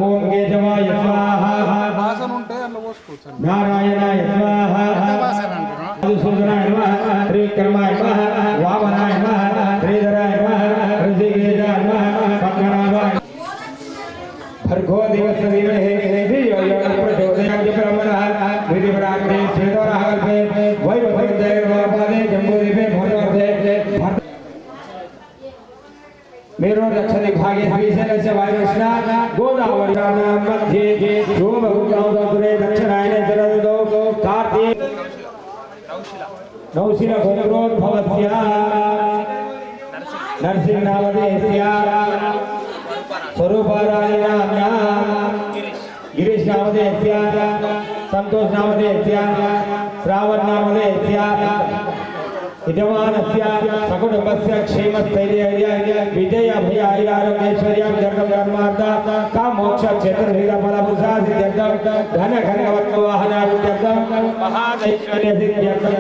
ఓం కేశవాయ స్వాహా నారాయణాయ స్వాహా మధుసూదనాయ నమః త్రివిక్రమాయ నమః వామనాయ నమః శ్రీధరాయ నమః ఋషికేశాయ నమః పద్మనాభాయ भर्गो देवस्य धीमहि धियो यो नः प्रचोदयात् ब्रह्मणः विधिवराग्ने श्वेतवराहकल्पे वैवस्वते गोपादे जम्बूद्वीपे भरतवर्षे मेरो दक्षिणे भागे श्रीशैलस्य वायुष्णा गोदावर्याणां मध्ये शोभभूतावतुरे दक्षिणायने शरदो कार्तिक नौशिला गोत्रोद्भवस्य नरसिंहनामधेयस्य स्वरूपारायणाम्या गिरीश नामधेयस्य संतोष नामधेयस्य श्रावण नामधेयस्य यजमानस्य सकुटुम्बस्य क्षेमस्थैर्य विजय अभय आरोग्यैश्वर्य धर्मार्थ कामोक्ष क्षेत्रभेद फलपुरुषा सिद्ध्यर्थं धन खड्गवत्वाहनासिद्ध्यर्थं महादैश्वर्य सिद्ध्यर्थं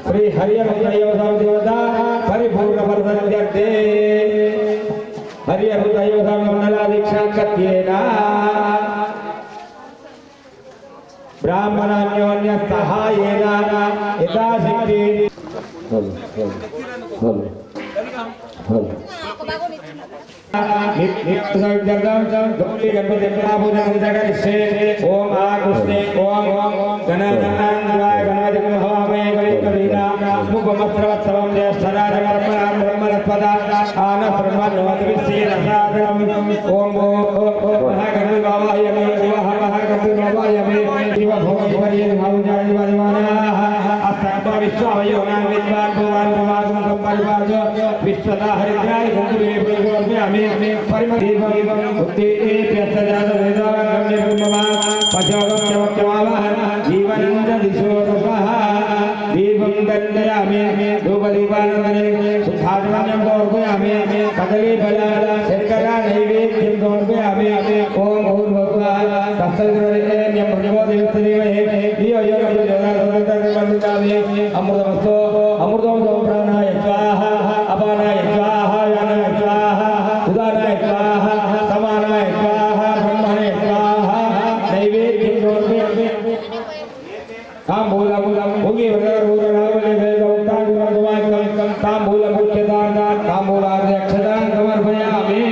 श्री हरिहरहृदयोधं देवता परिपूर्ण फलसिद्ध्यर्थे हरिहरहृदयोधं मंगलादीक्षा कथ्येना ब्राह्मणान्योन्य सहायेन यथाशक्ति ओम आ कृष्णे ओम गणनाय गणपति हवामहे कविकवीना मुखमस्त्रवत्सवं ज्येष्ठराज ब्रह्मणस्पदा आन ब्रह्मण्वद्विश्चेदसादनम् ओम महागणपति बाबाय नमः महागणपति बाबाय नमः शिव भोगवर्ये भावजाय वाजमानाः अस्तात्मा विश्वावयोनां विद्वान् भगवान् भगवान् परिपालयो विश्वदा हरिद्राय गंधुरे प्रयोज्यामि परिमदीपं बुद्धि प्यस्तजात वेदागम्य ब्रह्मवा पशोगं चमक्यमावहन जीवनिन्द्र दिशो तपः दीपं दण्डयामि धूपदीपानन्दने शुद्धात्मन्यं समर्पयामि कदलीफल शर्करा नैवेद्यं समर्पयामि ओम भूर्भुवः तत्सवितुर्वरेण्यं भर्गो देवस्य धीमहि धियो यो नः प्रचोदयात् अमृतमस्तु अमृतमस्तु प्राणाय स्वाहा अपानाय स्वाहा यानाय स्वाहा उदानाय स्वाहा समानाय स्वाहा ब्रह्मणे स्वाहा नैवेद्यं समर्पयामि ताम्बूलं भुगि वरदरूरनामले वेदोक्तां ताम्बूलं मुख्यदान ताम्बूलार्घ्य अक्षदान समर्पयामि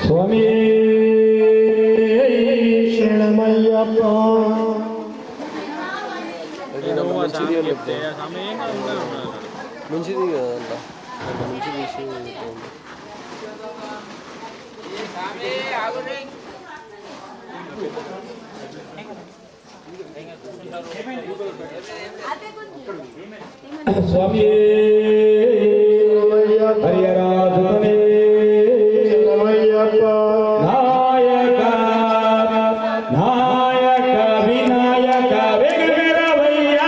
स्वामी शरणमయ్యప్ప మంచిది కదా మంచి విషయం स्वामी हरिहराधुने नायक नायक विनायक वेगवेरवయ్యా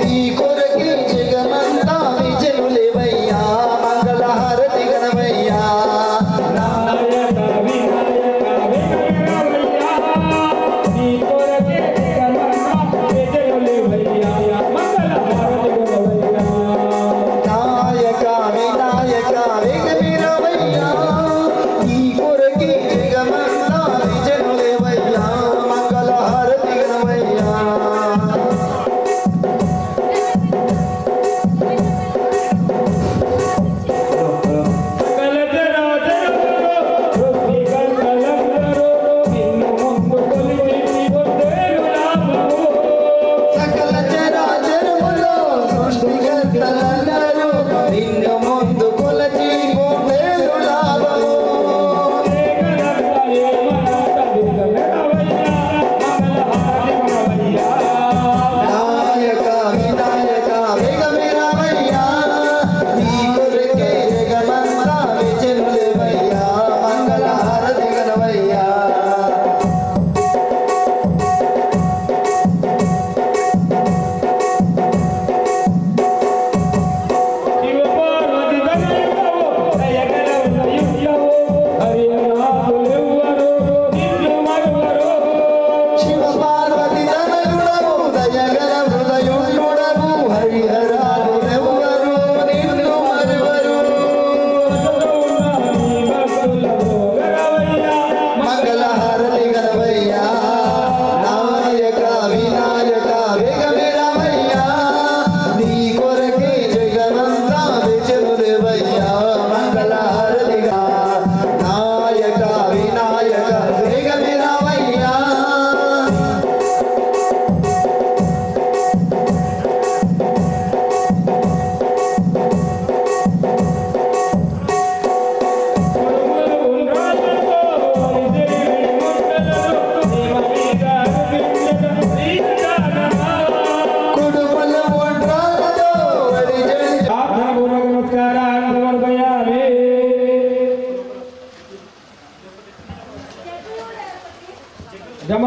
నీ కొరకి జగమంతా విజయులేవయ్యా మంగళహారతి గణవయ్యా నాయక వినాయక వేగవేరవయ్యా నీ కొరకి జగమంతా విజయులేవయ్యా మంగళహారతి గణవయ్యా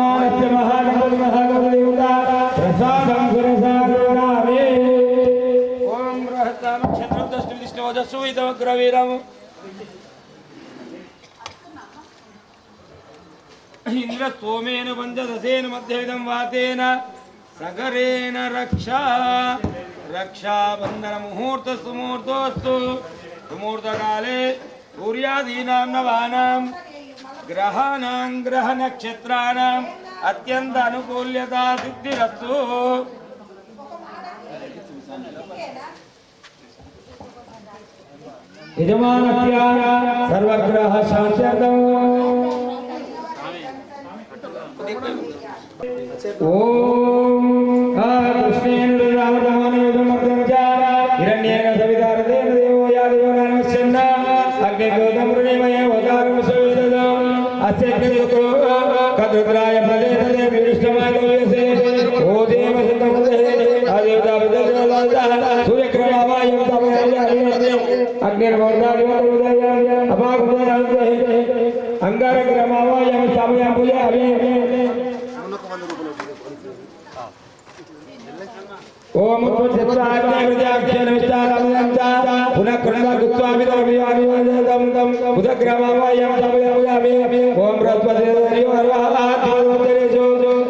हनुमानस्य महागणपति महागणदेवता प्रसादं सुरसागरामे ओम बृहत्ताम क्षत्रदष्टि विष्णुवजस्सु इदमग्रवीरम् इंद्र सोमेन पंचदशेन मध्यविदं वातेन सगरेण रक्षा रक्षाबंधन मुहूर्त सुमुहूर्तोस्तु सुमुहूर्तकाले सूर्यादीनां नवानां ग्रहाणां ग्रह नक्षत्राणाम् अत्यंत अनुकूल्यता सिद्धिरस्तु यजमानस्य सर्वग्रह शान्त्यर्थम् ओम कृष्णेन रामरामानुजमग्नं च हिरण्येन सवितारतेन देवो यादेव नामस्यन्न अग्निगोदं वृणीमये वदारं सुवेदम् अस्य कृतो कद्रुद्राय प्रदेशे विष्णुमाधव्यसे ओ देव सिद्धमुदे आदेवता विदर्शनदाता सूर्यक्रमावायं तमयामि अग्निर्मोर्धादिवतुदय अपाकुदय अंगारक्रमावायं तमयामि पूजयामि ओम उत्पत्तित्राज्ञे प्रजाक्षेण विष्टारामयंचा पुनः कृणगुत्वामिदमियामिदं बुधग्रमावायं तमयामि ओम बृहस्पतिर्योर्वाहात्मोत्तरेषु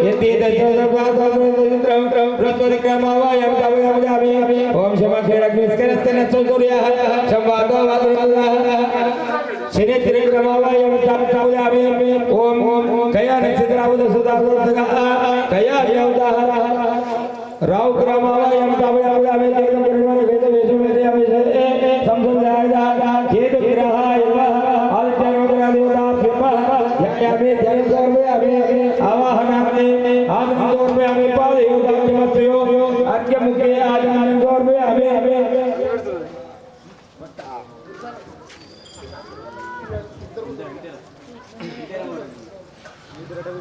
यति तत्सर्वदातन्द्रं बृहस्पतिक्रमावायं तमयामि ओम शमक्षेणग्निस्करस्तेन सूर्यः संवादो वादुरः शनित्रिक्रमावायं तमयामि ओम कया नक्षत्रावुदसुदावुदः कया यौदाः राव ग्रामावायं तमयामि जगदं परिवार वेद वेशमेदयामि संसंध्याय केतु ग्रहाय आदित्य देवता ब्रह्म यज्ञामि ध्यानसर्वयामि आवाहनामि आदित्योर्मयामि पादयोगाग्निमत्यो अर्घ्यमुखे आदित्योर्मयामि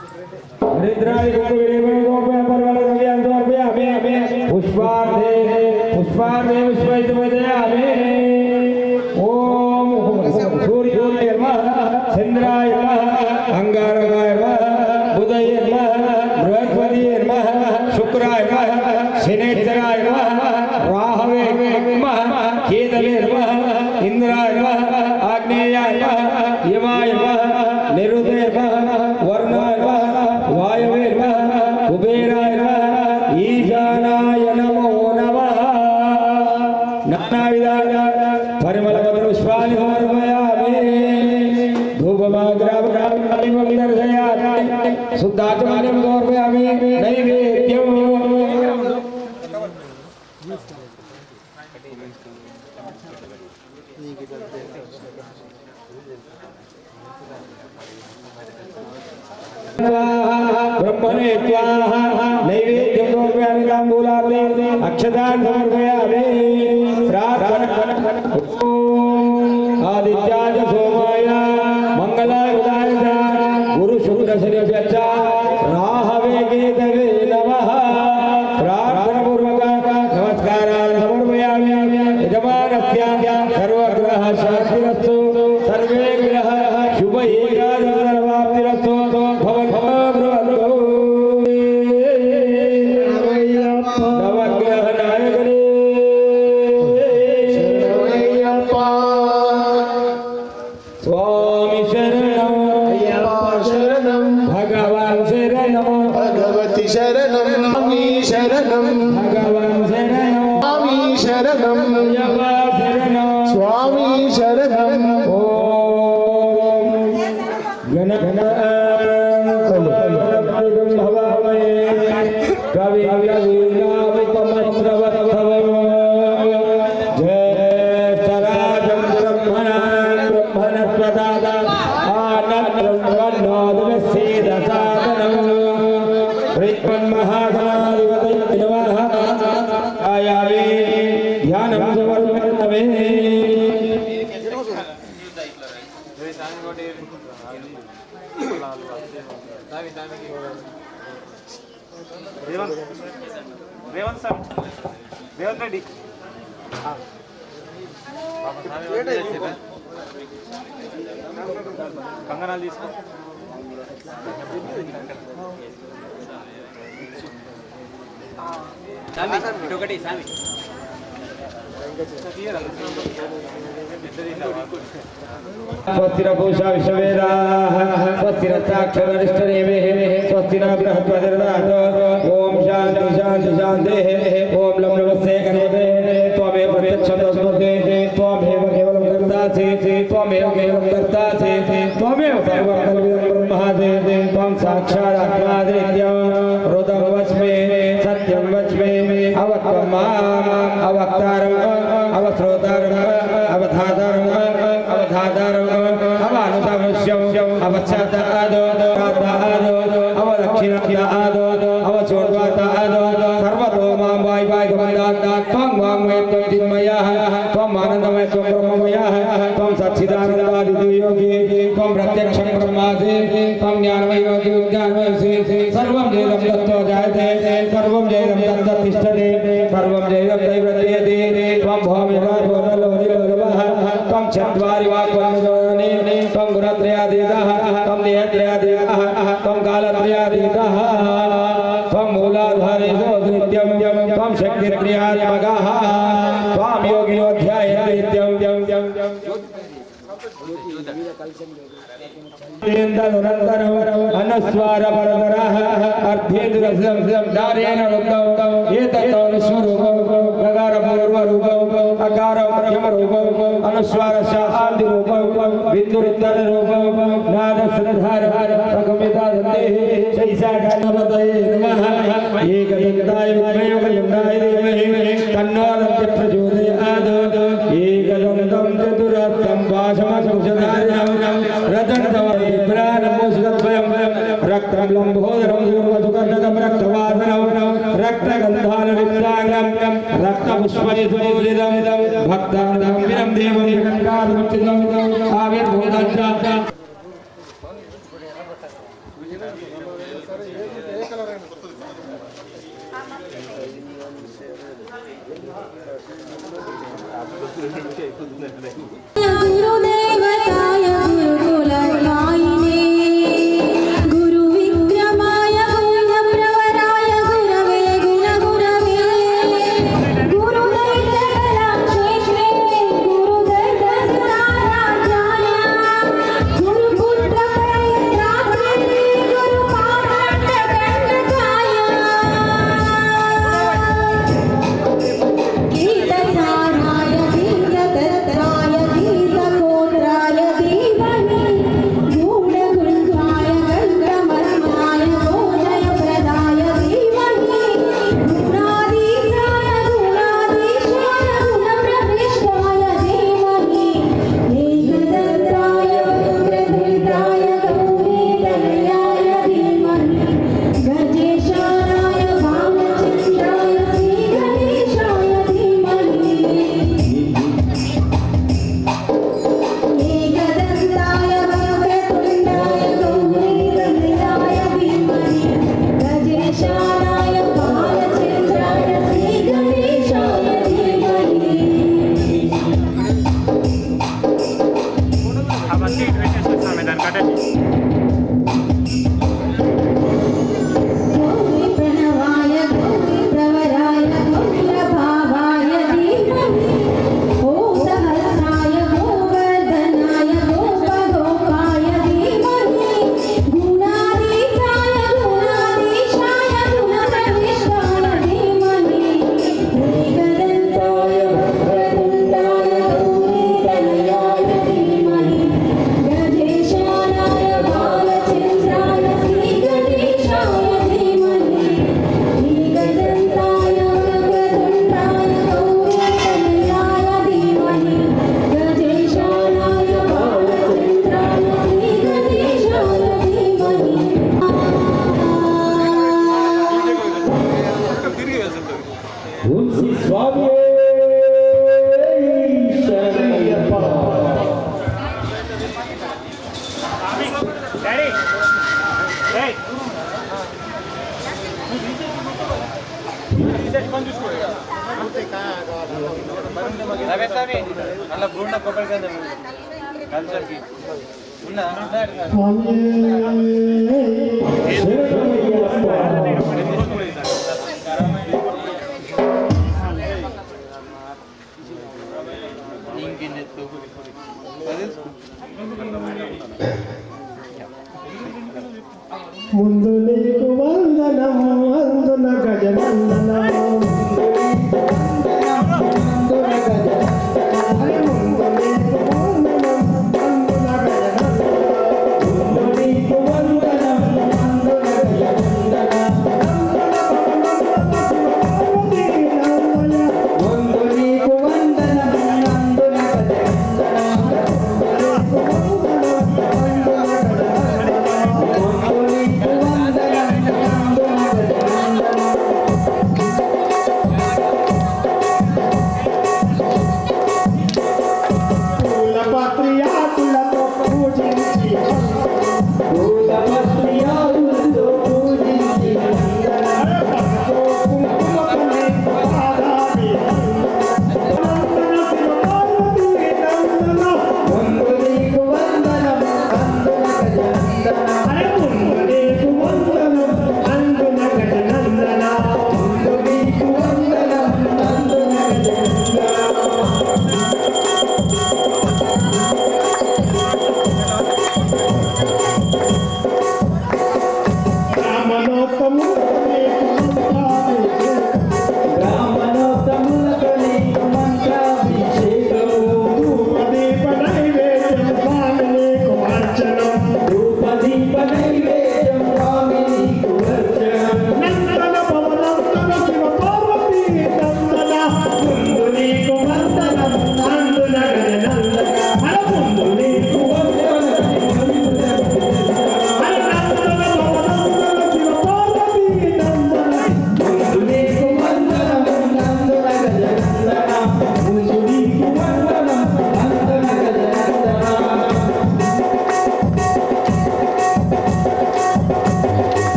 हरिद्राय गुरुविरेवणोपय परवलदव्यां समर्पयामि पुष्पार्धे विश्वैतमदयामि ओम सूर्याय नमः चंद्राय नमः अंगारकाय नमः बुधाय नमः बृहस्पतिये नमः शुक्राय नमः शनिश्चराय नमः राहवे नमः केतवे नमः इंद्राय नमः आग्नेयाय नमः यमाय नमः निरुते नमः वर्णाय नमः वायवे नमः कुबेराय नमः ईशानाय नमो नमः नानाविधाय परिमलपत्रपुष्पाणि समर्पयामि धूपमाग्रामं दर्शयामि शुद्धाचमनीं समर्पयामि नैवेद्यम् ब्रह्मणे स्वाहा नैवेद्यं समर्पयामि ताम्बूलार्थे अक्षतान् समर्पयामि प्रार्थना ओम आदित्याय सोमाय मंगलाय बुधाय च गुरु शुक्र शनिभ्यश्च राहवे केतवे नमः प्रार्थना पूर्वक नमस्कारान् समर्पयामि यजमानस्य सर्वग्रह शान्तिरस्तु सर्वे ग्रहाः शुभ एकादशवाप्तिरस्तु स्वामी शरणं भगवान शरणं भगवती शरणं स्वामी शरणं भगवान शरणं स्वामी शरणं यवा शरणं स्वामी शरणं ओम गण भवामहे कवि कवीनामितमस्रवत्सवम् ज्येष्ठराजं ब्रह्मणस्पदादा आनन्द्रह्मण्योदमस्येदसादनम् ऋत्वन्महागणाधिपतये नमः आयामि ध्यानं समर्पयामि रेवंत रेड्डी కంగనాలు తీసుకో स्वस्तिरपूषा विश्ववेदाः स्वस्तिरस्ताक्षररिष्टनेमिः स्वस्तिना बृहस्पतिर्दधातु ओम शांति शांति शान्तिः ओम लं नमस्ते गणपते त्वमेव प्रत्यक्षमस्मते त्वमेव केवलं कर्तासि त्वमेव केवलं कर्तासि त्वमेव सर्वं कल्पितं ब्रह्मासि त्वं साक्षादात्मादित्यं रुदं वच्मि सत्यं वच्मि अवक्तं माम् अवक्तारम् अवश्रोतारम् अवधातारम् अवधातारम् अवानुतमस्यम् अवच्छादादो आदो अवदक्षिणादो अवचोर्वादादो सर्वतो मां वाय वाय गमनात् त्वं वाङ्मय त्वं चिन्मयः त्वं आनन्दमय त्वं ब्रह्ममयः त्वं सच्चिदानन्दादियोगी त्वं प्रत्यक्षं ब्रह्मासि त्वं ज्ञानमय योगी ज्ञानमयसि सर्वं जैवं तत्त्वो जायते सर्वं जैवं तत्तिष्ठते सर्वं जैवं दैवत्यते त्वं भौमिराजोनलोनिलोलवः त्वं चत्वारि वाक्वन्मजोनि त्वं गुणत्रयातीतः त्वं देहत्रयातीतः त्वं कालत्रयातीतः त्वं मूलाधारेषु नित्यं त्वं शक्तित्रयात्मकः त्वां योगिनोऽध्यायन्ति नित्यं अनुस्वार परतरः अर्धेन्द्रं दारेण रुद्धं एतत्तनुस्वरूपं गगारपूर्वरूपं अकारमध्यमरूपं अनुस्वारशान्तिरूपं बिन्दुरुत्तररूपं नादश्रधार प्रगमितादन्तेः शैशागणपतये नमः एकदन्ताय विद्महे वक्रतुण्डाय धीमहि तन्नो दन्ति प्रचोदयात् एकदन्तं चतुरस्रं वासमकुशधारिणं रजन्तमविभ्राणमोषधद्वयं रक्तं लम्बोदरं दूर्वसुकर्णकं रक्तवासनं रक्तगन्धानुलिप्ताङ्गं रक्तपुष्पैर्पूजितं भक्तानां विनं देवं जगन्नाथमुचितं आविर्भूतं च गुरुदेवताय गुरुकुलकायिने गुरुविक्रमाय गुरुप्रवराय गुरवे गुणगुरवे गुरुदैत्यकलाक्षेत्रे गुरुदैत्यसुराराध्याय गुरुपुत्रपरित्रात्रे गुरुपादण्डदण्डकाय गीतसाराय गीततत्त्वाय गीतकोत्राय धीमहि गूढगुण्ठाय गण्डमर्माय गोजयप्रदाय धीमहि गुणाधीशाय गुणाधीशाय गुणप्रविष्टाय धीमहि एकदन्ताय वक्रतुण्डाय गौरीतनयाय धीमहि गजेशानाय भालचन्द्राय श्रीगणेशाय धीमहि एकदन्ताय वक्रतुण्डाय गौरीतनयाय धीमहि गजेशानाय भालचन्द्राय श्रीगणेशाय धीमहि అవన్నీ ఇటు పెట్టేసి దాన్ని కట్టండి गौरी प्रणवाय गौरी प्रवराय गौरभावाय धीमहि ॐ सहस्राय गोवर्धनाय गोपगोपाय धीमहि गुणातीताय गुणाधीशाय गुणप्रविष्टाय धीमहि एकदन्ताय वक्रतुण्डाय गौरीतनयाय धीमहि गजेशानाय भालचन्द्राय श्रीगणेशाय धीमहि एकदन्ताय वक्रतुण्डाय गौरीतनयाय धीमहि गजेशानाय भालचन्द्राय श्रीगणेशाय धीमहि తిరిగి వెళ్తుంటుంది ఓం శ్రీ స్వామి శరణయ్యప్ప డాడీ ఏయ్ పని చూసుకో రమేష్ స్వామి అలా గుండె కొబ్బరికాయ కల్చర్కి ముందు నీకు వందనం అందున గజనందనం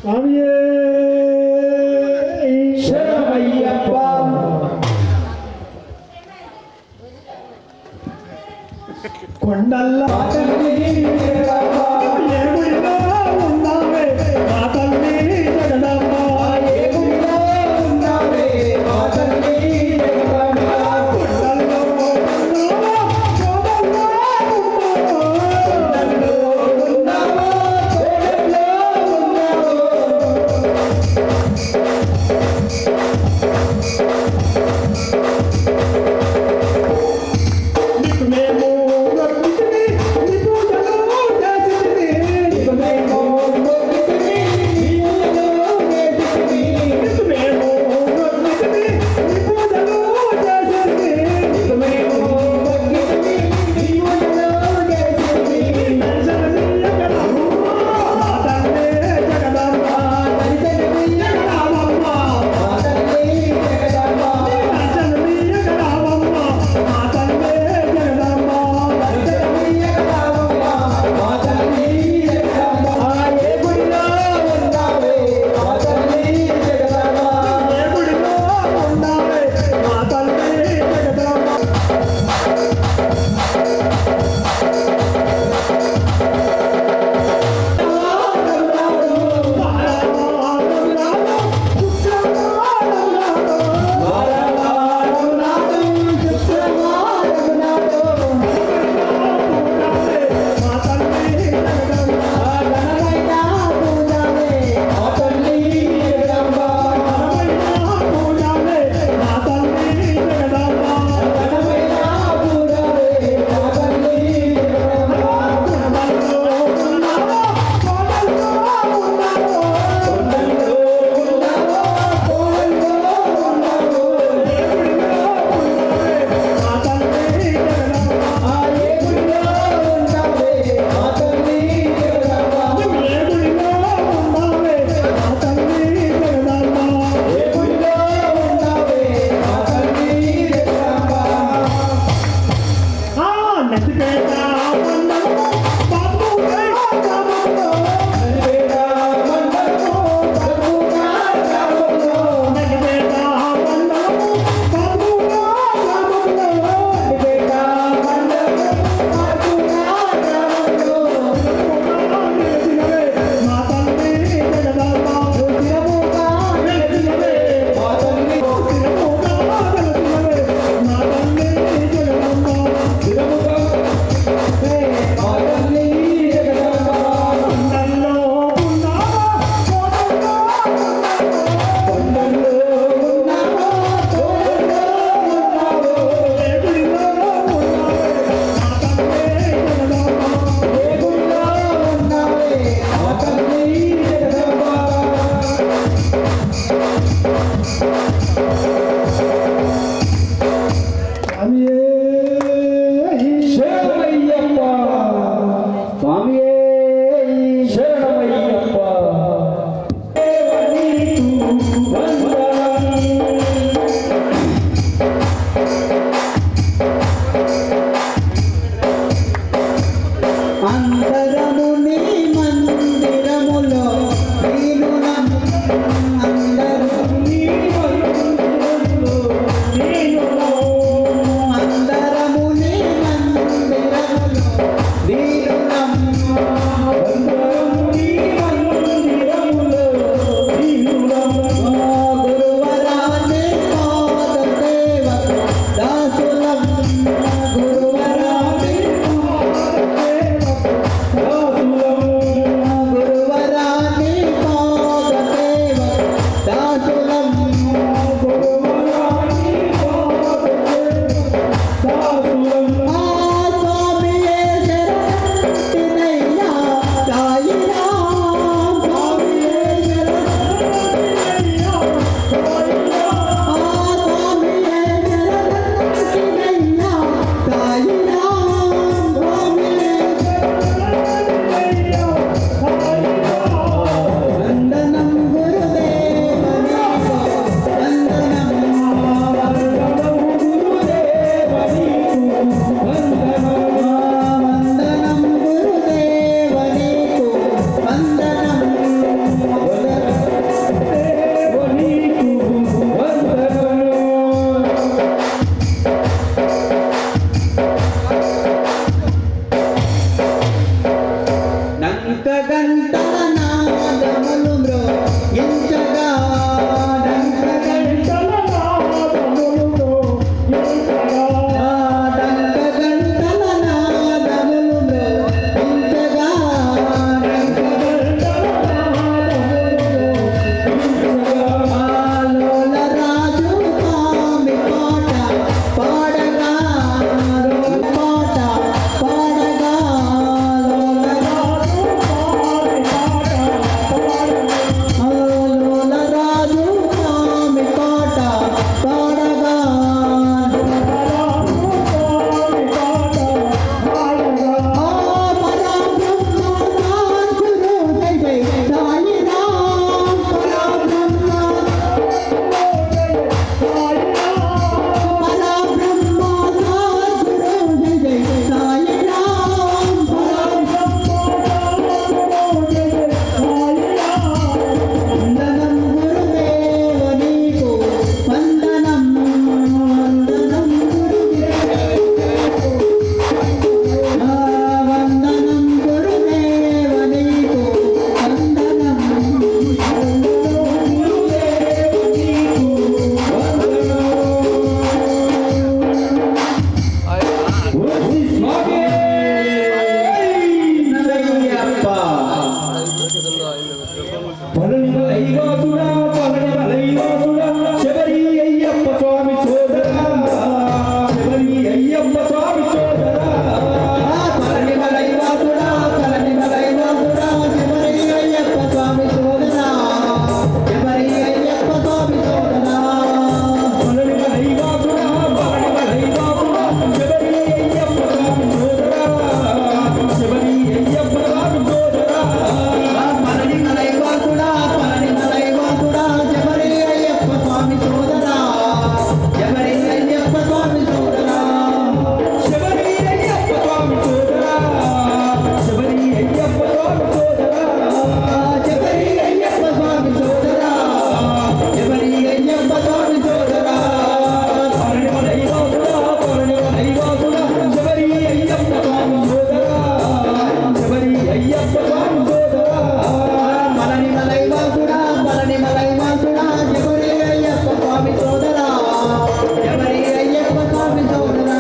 స్వామియే శరణమయ్యప్ప కొండల్లా తల్లి జగదంబ ఏ గుడిలో ఉన్నావే మా తల్లి జగదంబ ఏ గుడిలో ఉన్నావే మా తల్లి జగదంబ కొండల్లో ఉన్నావా కోడల్లో ఉన్నావా కోడల్లో నీకు మేము రక్షించిని నీ పూజలు చేసిని నీకు మేము మొక్కితిమి, నీవులను వేడితిమి. నీకు మేము రక్షించిని నీ పూజలు చేసిని నీకు మేము మొక్కితిమి, నీవులను వేడితిమి. దర్శనమియ్యగలవు మా తల్లి జగదంబ జగదాంబ మా తల్లి జగదంబ దర్శనమియ్యగలవమ్మ మా తల్లి జగదంబ దర్శనమియ్యగలవమ్మ మా తల్లి జగదంబ. ఏ గుడిలో ఉన్నావే మా తల్లి జగదంబ ఏ గుడిలో ఉన్నావే మా తల్లి జగదంబ శరణమయ్యప్ప స్వామియే శరణమయ్యప్ప అందరము నీ మందిరములో నేను అందరూ నీ మందిరములో మలైవాసుడా పళని మలైవాసుడా శబరి అయ్యప్ప స్వామి సోదరా శబరి అయ్యప్ప స్వామి సోదరా పళని మలైవాసుడా పళని మలైవాసుడా శబరి అయ్యప్ప స్వామి సోదరా శబరి అయ్యప్ప స్వామి సోదరా పళని మలైవాసుడా పళని మలైవాసుడా శబరి అయ్యప్ప స్వామి సోదరా శబరి అయ్యప్ప స్వామి సోదరా పళని మలైవాసుడా పళని మలైవాసుడా శబరి అయ్యప్ప స్వామి సోదరా శబరి అయ్యప్ప స్వామి సోదరా శబరి అయ్యప్ప స్వామి సోదరా శబరి అయ్యప్ప స్వామి సోదరా శబరి అయ్యప్ప స్వామి సోదరా శబరి అయ్యప్ప స్వామి సోదరా పళని మలైవాసుడా పళని మలైవాసుడా శబరి అయ్యప్ప స్వామి సోదరా శబరి అయ్యప్ప స్వామి సోదరా పళని మలైవాసుడా పళని మలైవాసుడా శబరి అయ్యప్ప స్వామి సోదరా శబరి అయ్యప్ప స్వామి సోదరా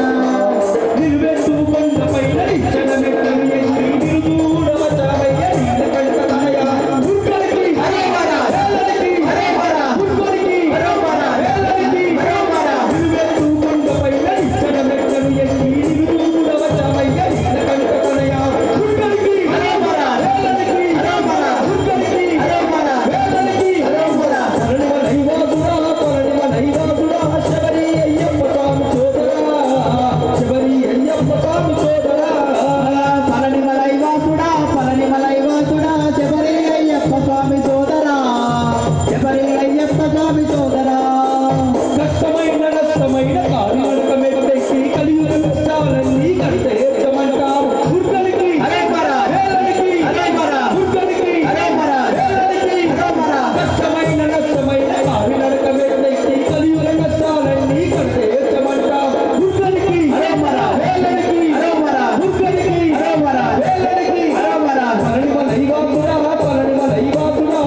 నిలువెత్తు కొండపైన నిచ్చనమెత్తని ఎత్తి నిలుచూడవచ్చావయ్య నీలకంఠతనయ దుర్గలకి హరే హర వేలలకి హరే హర దుర్గలకి హరే హర వేలలకి హరే హర నిలువెత్తు కొండపైన నిచ్చనమెత్తని ఎత్తి నిలుచూడవచ్చావయ్య నీలకంఠతనయ దుర్గలకి హరే హర వేలలకి హరే హర దుర్గలకి హరే హర వేలలకి హరే హర పళని మలైవాసుడా పళని మలైవాసుడా శబరి అయ్యప్ప స్వామి సోదరా శబరి అయ్యప్ప స్వామి సోదరా పళని మలైవాసుడా పళని మలైవాసుడా శబరి అయ్యప్ప స్వామి సోదరా శబరి అయ్యప్ప స్వామి సోదరా కష్టమైన నష్టమైన కార్యాలకమెత్తెక్కి కలియుగ కష్టాలన్నీ కడితేర్చమంటావు దుర్గలకి హరే హర వేలలకి హరే హర దుర్గలకి హరే హర వేలలకి హరే హర కష్టమైన నష్టమైన కార్యాలకమెత్తెక్కి కలియుగ కష్టాలన్నీ కడితేర్చమంటావు దుర్గలకి హరే హర వేలలకి హరే హర దుర్గలకి హరే హర వేలలకి హరే హర పళని మలైవాసుడా పళని మలైవాసుడా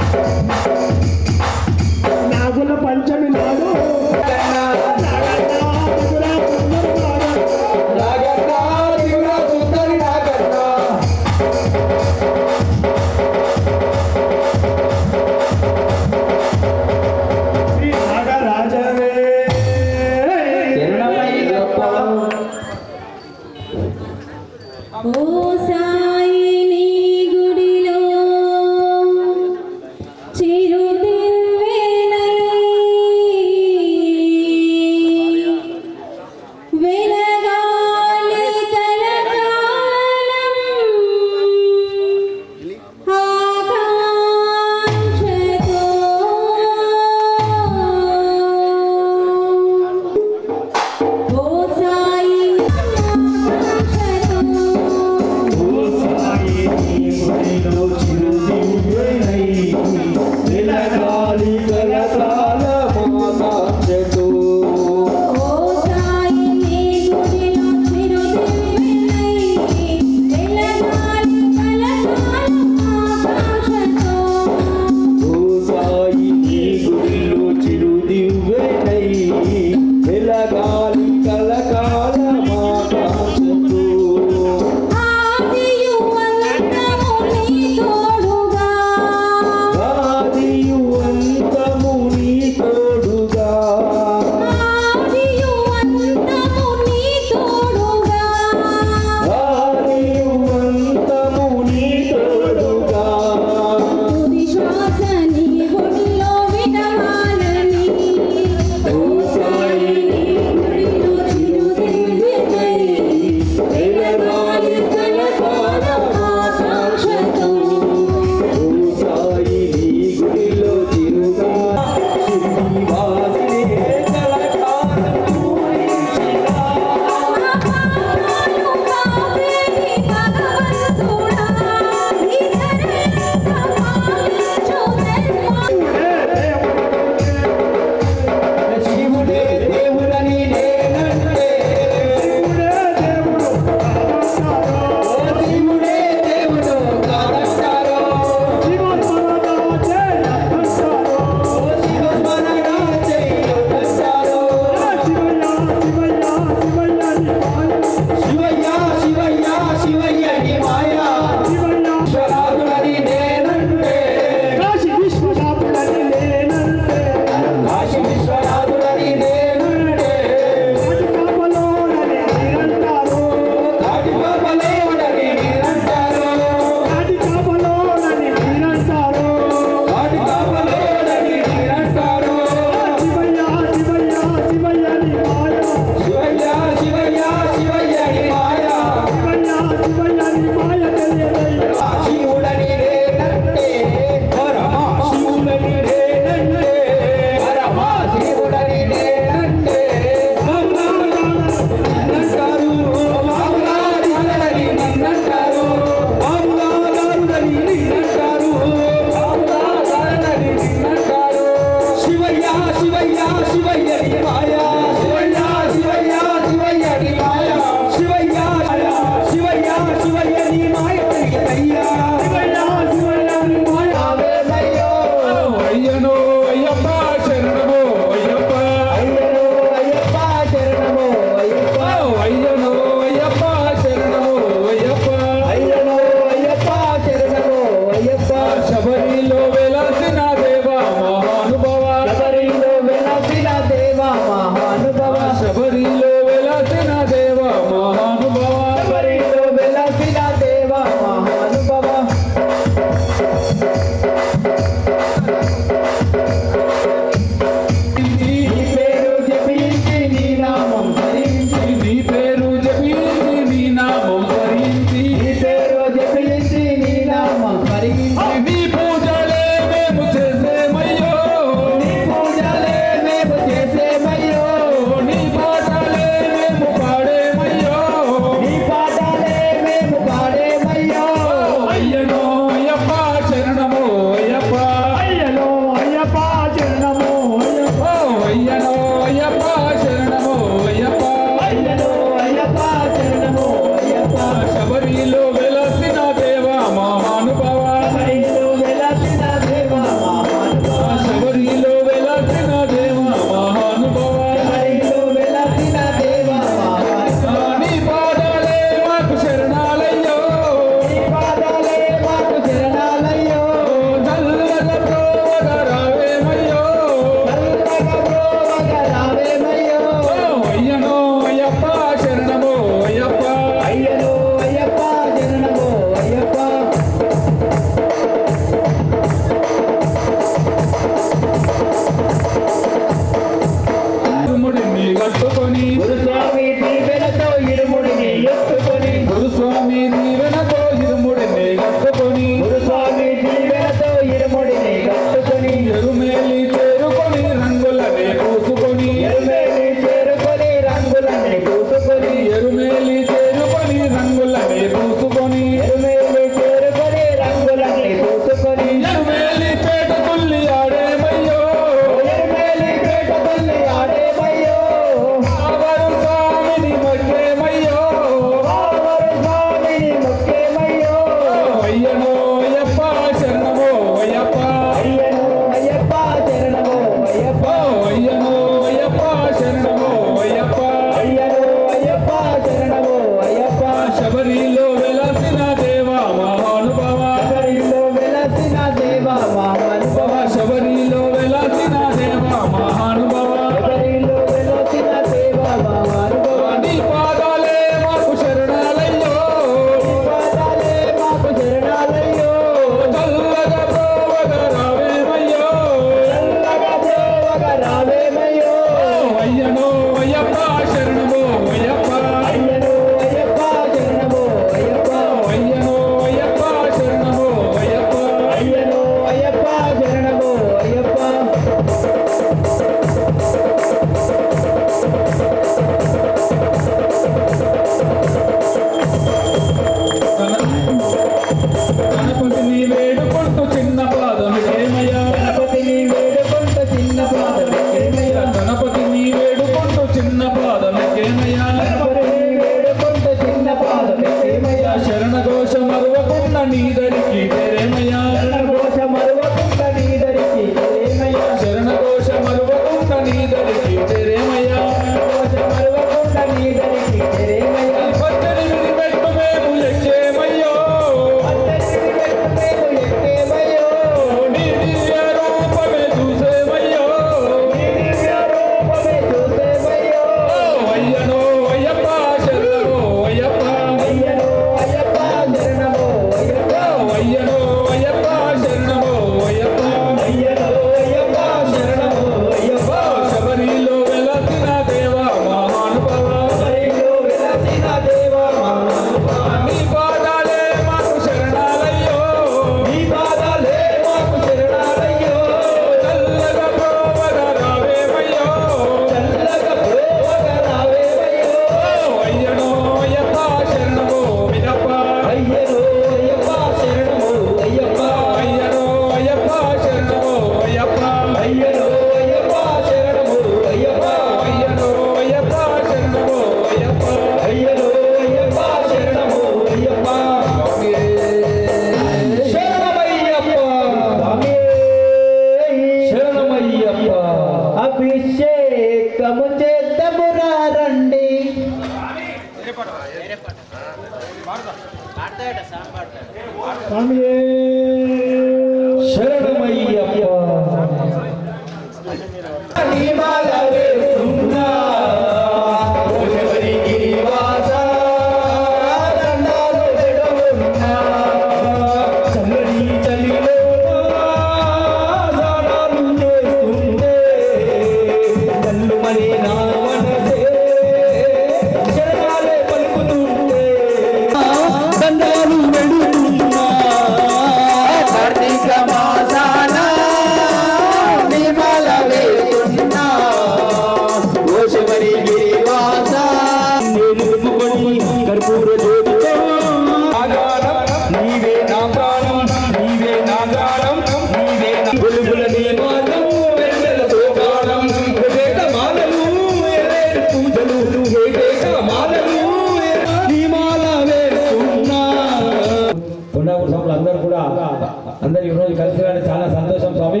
అందరు ఈరోజు కలిసి రావడం చాలా సంతోషం స్వామి.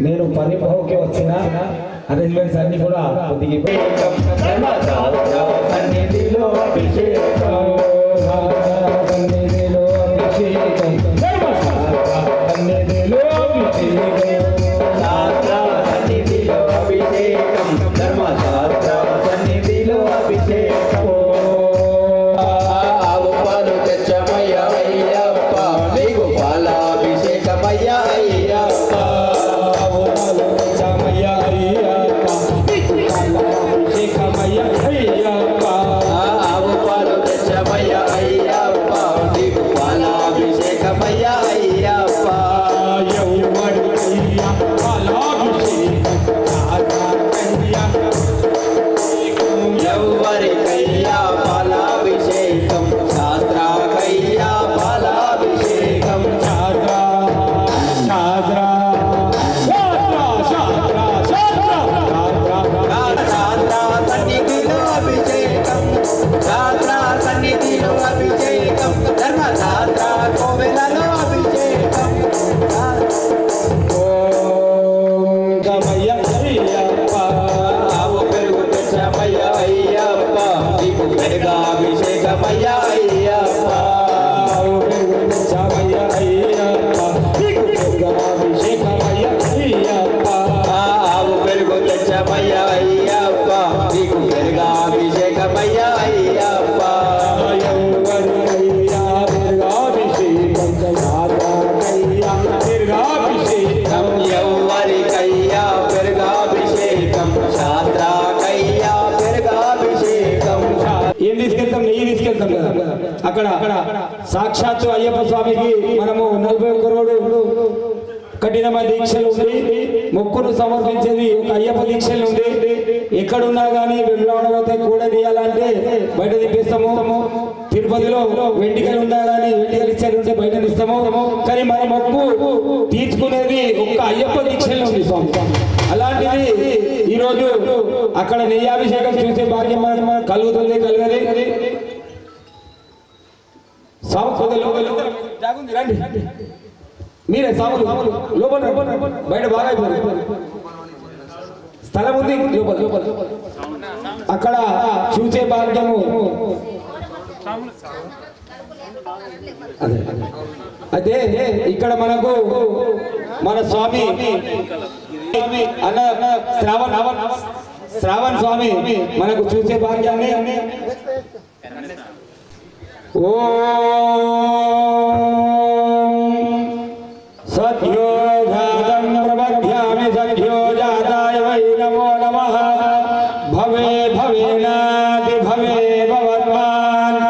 నేను పరిభవకి వచ్చిన అరేంజ్మెంట్స్ అన్ని కూడా కొద్దిగా సన్నిధిలో అభిషేకం సన్నిధిలో అభిషేకం సన్నిధిలో సన్నిధిలో అభిషేకం ధర్మశాస్త్ర సన్నిధిలో అభిషేకం ఆవు పాలు తెచ్చమయ్య అయ్యప్ప నీకు పాలాభిషేకమయ్య అయ్యప్ప ఆవు పాలు తెచ్చమయ్య అయ్యప్ప నీకు పాలాభిషేకమయ్య అయ్యప్ప ఎవరికయ్యా పాలాభిషేకం శాస్త్రాకయ్యా పాలాభిషేకం శాస్త్ర సన్నిధిలో అభిషేకం శాస్త్ర సన్నిధిలో అభిషేకం ధర్మశాస్త్ర కోవెలలో అభిషేకం ఆవు పెరుగు తెచ్చమయ్య అయ్యప్ప నీకు పెరుగాభిషేకమయ్య అయ్యప్ప ఆవు పెరుగు తెచ్చమయ్య అయ్యప్ప నీకు పెరుగాభిషేకమయ్య అయ్యప్ప ఎవరికయ్యా పెరుగాభిషేకం శాస్త్రాకయ్యా పెరుగాభిషేకం ఏం తీసుకెళ్తాం? నెయ్యి తీసుకెళ్తాం కదా. అక్కడ సాక్షాత్తు అయ్యప్ప స్వామికి మనము 41 రోజులు కఠినమైన దీక్షలు ఉండి మొక్కును సమర్పించేది ఒక అయ్యప్ప దీక్షలు ఉండి ఎక్కడున్నా కానీ వెంబడవతే కూడా తీయాలంటే బయట తిప్పిస్తాము. తిరుపతిలో వెండికలు ఉన్నా కానీ వెండికలు ఇచ్చేది ఉంటే బయట ఇస్తాము. కానీ మన మొక్కు తీర్చుకునేది ఒక్క అయ్యప్ప దీక్షలు ఉంది స్వామి. అలాంటిది ఈరోజు అక్కడ నెయ్యాభిషేకం చూసే భాగ్యం మనకు కలుగుతుంది కలగది. స్వామి జాగుంది రండి మీరే సాములు లోపల బయట బాగా అయిపోయింది. స్థలం ఉంది లోపల అక్కడ చూసే భాగ్యము. అదే ఇక్కడ మనకు మన స్వామి అన్న శ్రావణ్ స్వామి మనకు చూసే భాగ్యాన్ని సద్యో జాతం ప్రబధ్యామి సద్యో జాతాయ వై నమో నమః భవే భవేనాతి భవే భవత్మాన్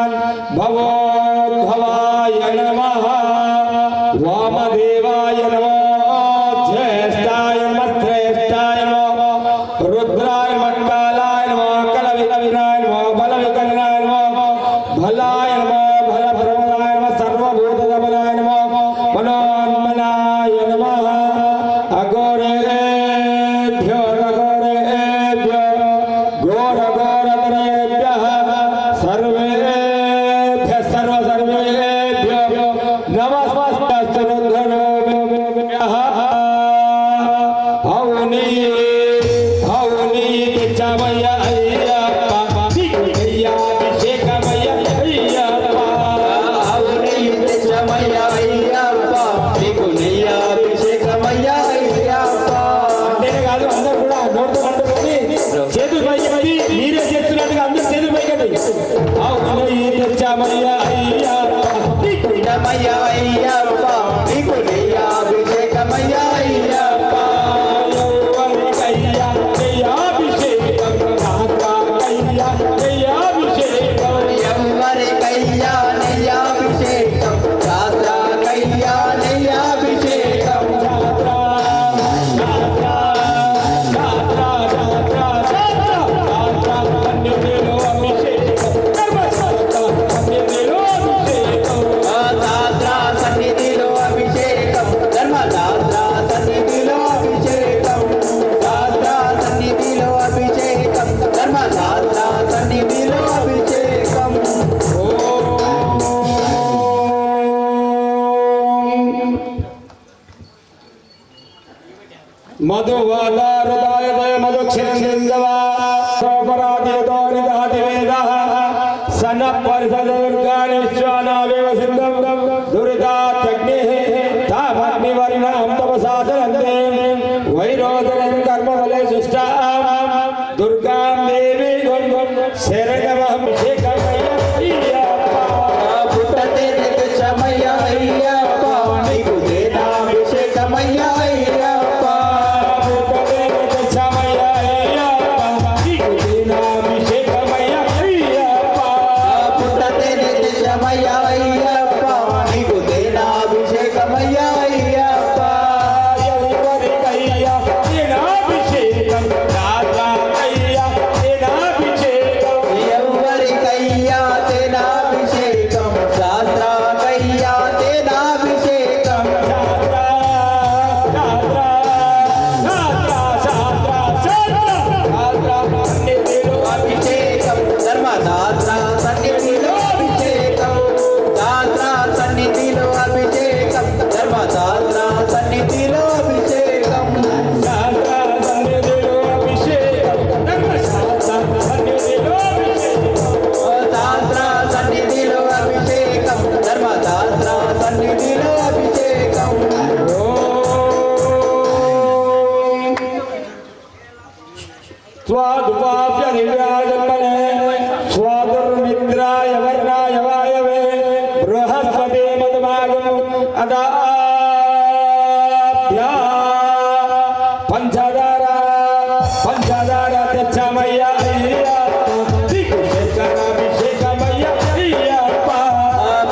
భవోద్భవాయ నమః వామదేవాయ నమో జ్యేష్ఠాయ నమః శ్రేష్ఠాయ నమో రుద్రాయ నమః కాలాయ నమో కలవికవినాయ నమో బలవికవినాయ నమో భలాయ నమో బలప్రమదాయ నమో సర్వభూతగమనాయ నమో మనోన్మనాయ నమః అఘోరేభ్యో నఘోరేభ్యో ఘోరఘోరతరేభ్యః సర్వేభ్యః సర్వేభ్యో నమస్తస్తు రుద్రేభ్యః హౌని హౌని తెచ్చమయ్య అయ్యప్ప అయ్యాభిషేకమయ్య అయ్యప్ప అవుని తెచ్చమయ్య అయ్యప్ప నీకు నెయ్యాభిషేకమయ్య అయ్యప్ప అంతేనే కాదు అందరూ కూడా నోటితో పట్టుకొని చేతులు పైకి మీరే చేస్తున్నట్టుగా అందరూ చేతులు పైకి అవును తెచ్చామయ్య అయ్యప్ప తెచ్చమయ్య అయ్యప్ప నీకు మధువాదారుదాయ మధుక్షరంజవా సోపరాధితో నిదాతి వేద సన పరిసద దుర్గాని విశ్వానావేవ సిద్ధం దురితాగ్ని తామగ్నివర్ణం తపసాదరంతే వైరోధనం కర్మఫలే సుష్టా దుర్గాం దేవి శరణమభిషేకమయ్య పుట్టతే తెచ్చమయ్య అయ్యప్ప నీకు దేనాభిషేకమయ్య అయ్యప్ప పుట్టతే తెచ్చమయ్య అయ్యప్ప నీకు దేనాభిషేకమయ్య అయ్యప్ప పుట్టతే తెచ్చమయ్య అయ్యప్ప నీకు దేనాభిషేకమయ్య అయ్యప్ప ఎవరికయ్యా దేనాభిషేకం రాజాకయ్యా దేనాభిషేకం ఎవరికయ్యా తేనాభిషేకం శాస్త్రాకయ్యా తేనాభిషేకం అభిషేకం ధర్మశాస్త్ర సన్నిధిలో అభిషేకం శాస్త్ర సన్నిధిలో అభిషేకం ధర్మశాస్త్ర సన్నిధిలో అభిషేకం శాస్త్ర సన్నిధిలో అభిషేకం ధర్మశాస్త్ర సన్నిధిలో అభిషేకం స్వాదుపాప్యనివ్యాజన్మనే స్వాదుర్మిత్రాయ వర్ణాయ వాయవే బృహస్పతి మధుమాగం అదాభ్యా పంచదార తెచ్చమయ్య అయ్యప్ప నీకు శేఖరాభిషేకమయ్య అయ్యప్ప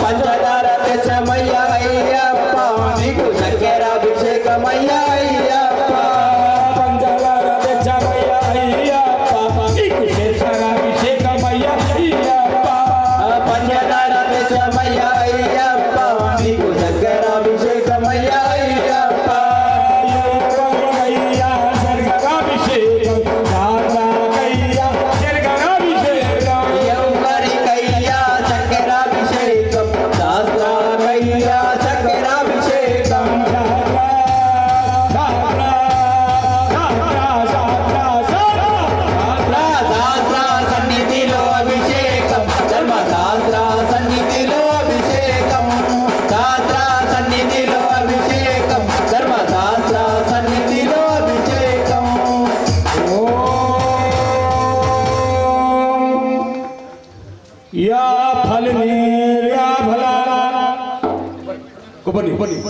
పంచదార తెచ్చమయ్య అయ్యప్ప నీకు చక్కెరాభిషేకమయ్య అయ్యప్ప పంచదార తెచ్చమయ్య అయ్యప్ప నీకు శేఖరాభిషేకమయ్య అయ్యప్ప పంచదార తెచ్చమయ్య అయ్యప్ప నీకు చక్కెరాభిషేకమయ్య అయ్యప్ప ఎవరికయ్యా శర్కరాభిషేకం రాజాకయ్యా శర్కరాభిషేకం ఎవరికయ్యా చక్కెరాభిషేకం శాస్త్రాకయ్యా చక్కెరాభిషేకం శాస్త్ర సన్నిధిలో అభిషేకం ధర్మశాస్త్ర సన్నిధిలో అభిషేకం శాస్త్ర సన్నిధిలో అభిషేకం ధర్మశాస్త్ర సన్నిధిలో అభిషేకం या फल निर्या भला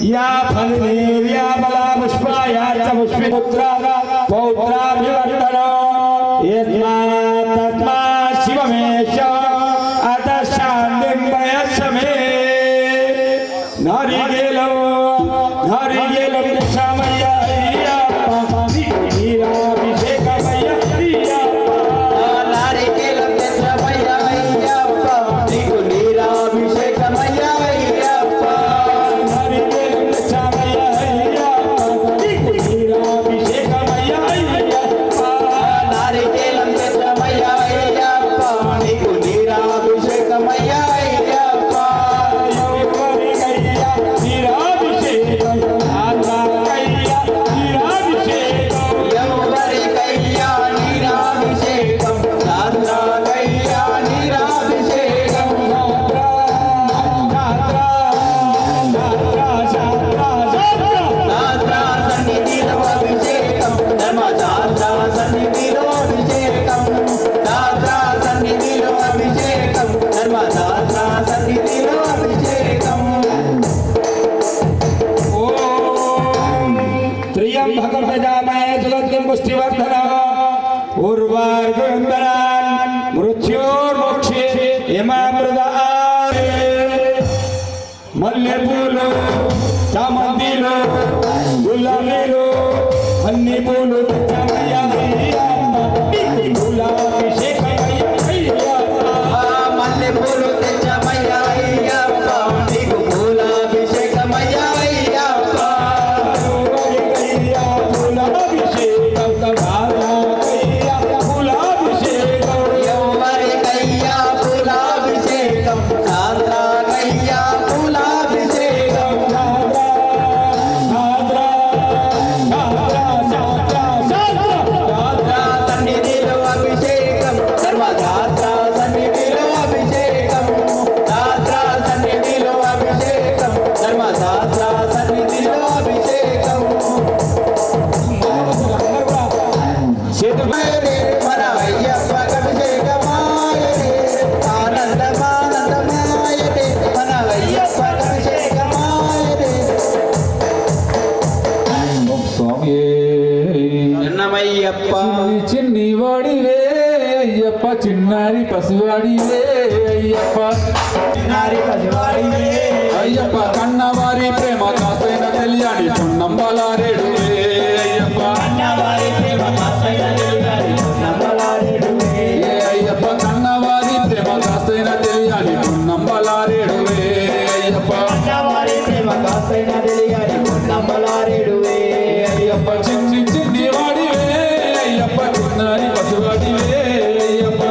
या फल निर्या भला पुष्पाया च पुष्पिपुत्रा पौत्राभिवर्तन यस्मात् तस्मात् शिवमेश अत शान्तिं वयस्मे नारिकेलं दशामय्य अय्यप्पा नीराभिषेकमय्य अय्यप्पा నారికేలం తెచ్చమయ్య అయ్యప్ప నీకు నీరాభిషేకమయ్య అయ్యప్ప నారికేలం తెచ్చమయ్య అయ్యప్ప నీకు నీరాభిషేకమయ్య అయ్యప్ప నారికేలం తెచ్చమయ్య అయ్యప్ప నీకు నీరాభిషేకమయ్య అయ్యప్ప ఎవరికయ్యా నీరాభిషేకం రాజాకయ్యా నీరాభిషేకం ఎవరికయ్యా నీరాభిషేకం శాస్త్రాకయ్యా నీరాభిషేకం శాస్త్ర సన్నిధిలో అభిషేకం ధర్మశాస్త్ర సన్నిధిలో అభిషేకం శాస్త్ర సన్నిధిలో అభిషేకం ధర్మశాస్త్ర సన్నిధిలో అభిషేకం त्र्यंबकं यजामहे सुगन्धिं पुष्टिवर्धनः उर्वारुकवन्दनान् मृत्योर्मोक्षे यमामृतात् మల్లెపూలు చామంతిలు గులాబీలు అన్ని పూలు తెచ్చమయ్య అయ్యప్ప గులాభిషేకమయ్య అయ్యప్ప మల్లెపూలు తెచ్చమయ్య అయ్యప్ప నీకు పూలాభిషేకమయ్య అయ్యప్ప ఎవరికయ్యా గులాభిషేకం రాజాకయ్యా గులాభిషేకం ఎవరికయ్యా పూలాభిషేకం శాస్త్రాకయ్యా పూలాభిషేకం శాస్త్ర అయ్యప్ప చిన్ని వాడివే అయ్యప్ప చిన్నారి పసివాడివే అయ్యప్ప చిన్నారి పసివాడివే అయ్యప్ప కన్నవారి ప్రేమ కాస్తైన తెలియని పొన్నంబలారేడువే అయ్యప్ప అన్నవారి ప్రేమ కాస్తైన తెలియని పొన్నంబలారేడువే అయ్యప్ప కన్నవారి ప్రేమ కాస్తైన తెలియని పొన్నంబలారేడువే అయ్యప్ప అన్నవారి ప్రేమ కాస్తైన తెలియని పొన్నంబలారేడువే అయ్యప్ప చిన్ని చిన్ని వాడివే అయ్యప్ప చిన్నారి పసివాడివే అయ్యప్ప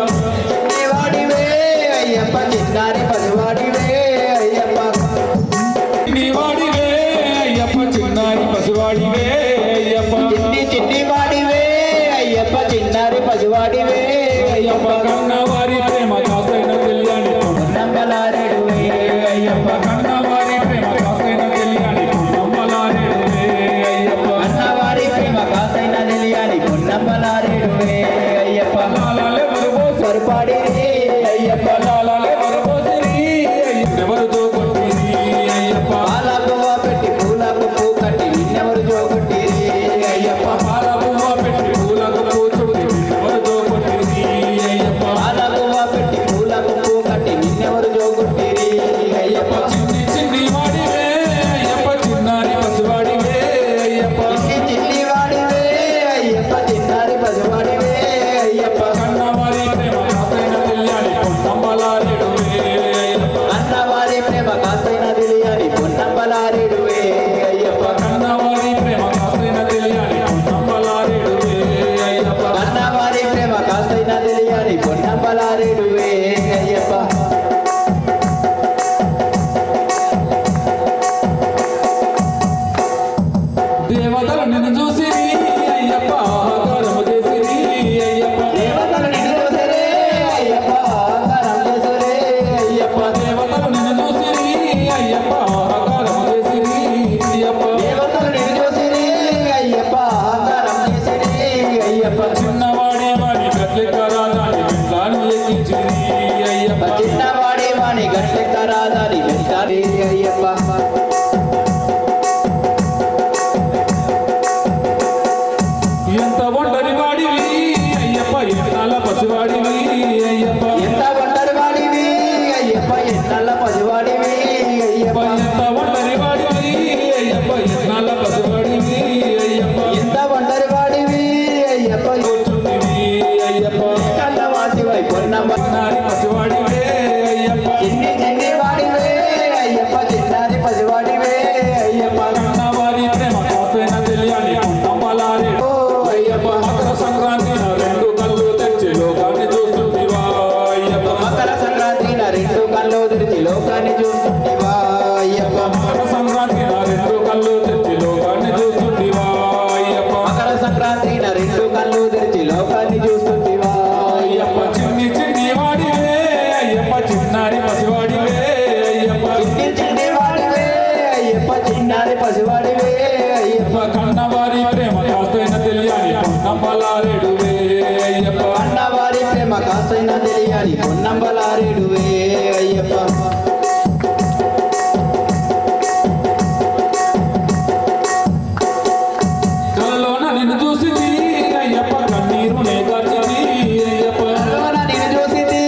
చిన్నివాడివే అయ్యప్ప చిన్నారి పసివాడివే అయ్యప్ప చిన్ని వాడివే అయ్యప్ప చిన్నారి పసివాడివే అయ్యప్ప చిన్నివాడివే అయ్యప్ప చిన్నారి పసివాడివే అయ్యప్ప కన్నవారి ప్రేమ కాస్తైన తెలియని పొన్నంబలారేడువే అయ్యప్ప కన్నవారి ప్రేమ కాస్తైన తెలియని పొన్నంబలారేడువే అయ్యప్ప అన్నవారి ప్రేమ కాస్తైన తెలియని పొన్నంబలారేడువే అయ్యప్ప లాలెవరు పోసి పొరపాడిరే అయ్యప్ప లాలెవరు పోసిరి ఎవరితో కొట్టిరి అయ్యప్ప పాలకువ పెట్టి పూలకు పూ కట్టి నిన్నెవరు జోగొట్టిరి అయ్యప్ప పాల పువ్వ పెట్టి పూలకు కూర్చుంది ఎవరితో కొట్టిరి అయ్యప్ప పాలకువ పెట్టి పూలకు పూ కట్టి నిన్నెవరు జోగొట్టిరి అయ్యప్ప చిన్ని చిన్ని వాడివే అయ్యప్ప చిన్నారి పసివాడివే అయ్యప్ప చిన్నివాడివే అయ్యప్ప చిన్నారి పసివాడివే అయ్యప్ప కన్నవారి ప్రేమ కాస్తైన తెలియని పొన్నంబలారేడువే అయ్యప్ప అన్నవారి ప్రేమ కాస్తైన తెలియని పొన్నంబలారేడువే అయ్యప్ప కన్నవారి ప్రేమ కాస్తైన తెలియని పొన్నంబలారేడువే అయ్యప్ప అన్నవారి ప్రేమ కాస్తైన తెలియని పొన్నంబలారేడువే అయ్యప్ప దేవతలు నిన్ను చూసి అయ్యప్ప ఆకారము చేసిరి అయ్యప్ప దేవతలు నిన్ను చూసిరే అయ్యప్ప ఆకారం చేసిరే అయ్యప్ప దేవతలు నిన్ను చూసి అయ్యప్ప ఆకారము చేసిరి అయ్యప్ప దేవతలు నిన్ను చూసిరే అయ్యప్ప ఆకారం చేసిరే అయ్యప్ప చిన్నవాడి వాడి గట్లెక్కరాదాన్ని వెంటాను ఎక్కించిరి అయ్యప్ప చిన్నవాడి వాణి గట్టెక్కరాదని వెంటాడే అయ్యప్ప ఎంత ఒంటరి వాడివి అయ్యప్ప ఎన్నాళ్ళ పసివాడివి అయ్యప్ప ఎంత ఒంటరి వాడివి అయ్యప్ప ఎన్నల్ల పసివాడివి అయ్యప్ప ఎంత ఒంటరి వాడివి అయ్యప్ప ఎన్నాళ్ళ పసివాడివి అయ్యప్ప ఎంత ఒంటరి వాడివి అయ్యప్ప కూర్చుంటివి అయ్యప్ప కన్నవాసివై పొన్నమ్మ చిన్నారి పసివాడివే అయ్యప్ప చిన్ని వాడివే అయ్యప్ప చిన్నారి పసివాడివే అయ్యప్ప కన్నవారి ప్రేమ కాస్తైన తెలియని పొన్నంబలారేడు అయ్యప్ప మకర సంక్రాంతి రెండు కళ్ళు తెచ్చి లోకాన్ని చూస్తుంటివా అయ్యప్ప మకర సంక్రాంతి నా రెండు కళ్ళు తెరిచి లోకాన్ని చూస్తుంటివా అయ్యప్ప మకర సంక్రాంతి రెండు కళ్ళు తెచ్చి లోకాన్ని చూస్తుంటివా అయ్యప్ప మకర సంక్రాంతి నా రెండు కళ్ళు తెరిచి లోకాన్ని చూస్తుంటివా అయ్యప్ప చిన్ని చిన్ని వాడివే అయ్యప్ప చిన్నారి పసివాడివే అయ్యప్ప చిన్ని వాడివే అయ్యప్ప చిన్నారి పసివాడివే అయ్యప్ప కన్నవారి ప్రేమ కాస్తైన తెలియని పొన్నంబలారేడువే అయ్యప్ప అన్నవారి ప్రేమ కాస్తైన తెలియని పొన్నంబలారేడువే అయ్యప్ప కలలోన నిన్ను చూసింది అయ్యప్ప కన్నీరు నే కార్చింది అయ్యప్ప కలలోన నిన్ను చూసింది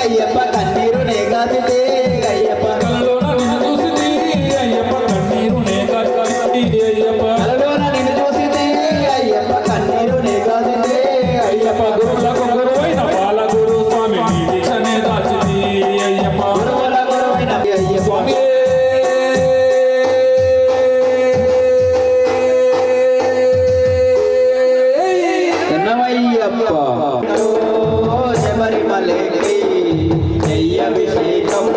అయ్యప్ప కన్నీరు నేగాసింది అయ్యప్ప కలలోన నిన్ను చూసింది అయ్యప్ప కన్నీరు నే కార్చింది అయ్యప్ప కలలోన నిన్ను చూసింది అయ్యప్ప కన్నీరు నేగాసింది అయ్యప్ప అయ్యప్ప గురువులకు గురువైన బాల గురు స్వామి నీ దీక్షనే దాచింది అయ్యప్ప గురువుల గురువైన అయ్యప్ప స్వామి కన్నమయ్యప్ప శబరిమలకి జయ్యభిషేకం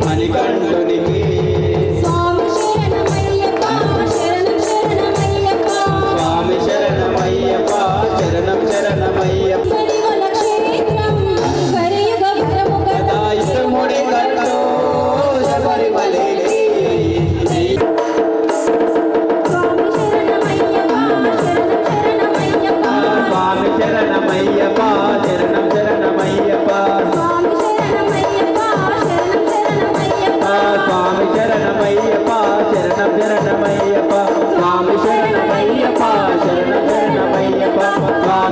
మణికంఠునికి స్వామి శరణమయ్యప్ప శరణం శరణమయ్యప్ప స్వామి శరణమయ్యప్ప శరణం శరణమయ్యప్ప కరివల క్షేత్రం కరియుగ వరము గదా ఇరుముడి కట్టో శబరిమలకి స్వామి శరణమయ్యప్ప శరణం శరణమయ్యప్ప స్వామి శరణమయ్యప్ప శరణం శరణమయ్యప్ప స్వామి శరణమయ్యప్ప శరణం శరణమయ్యప్ప స్వామి శరణమయ్యప్ప శరణం శరణమయ్యప్ప స్వామి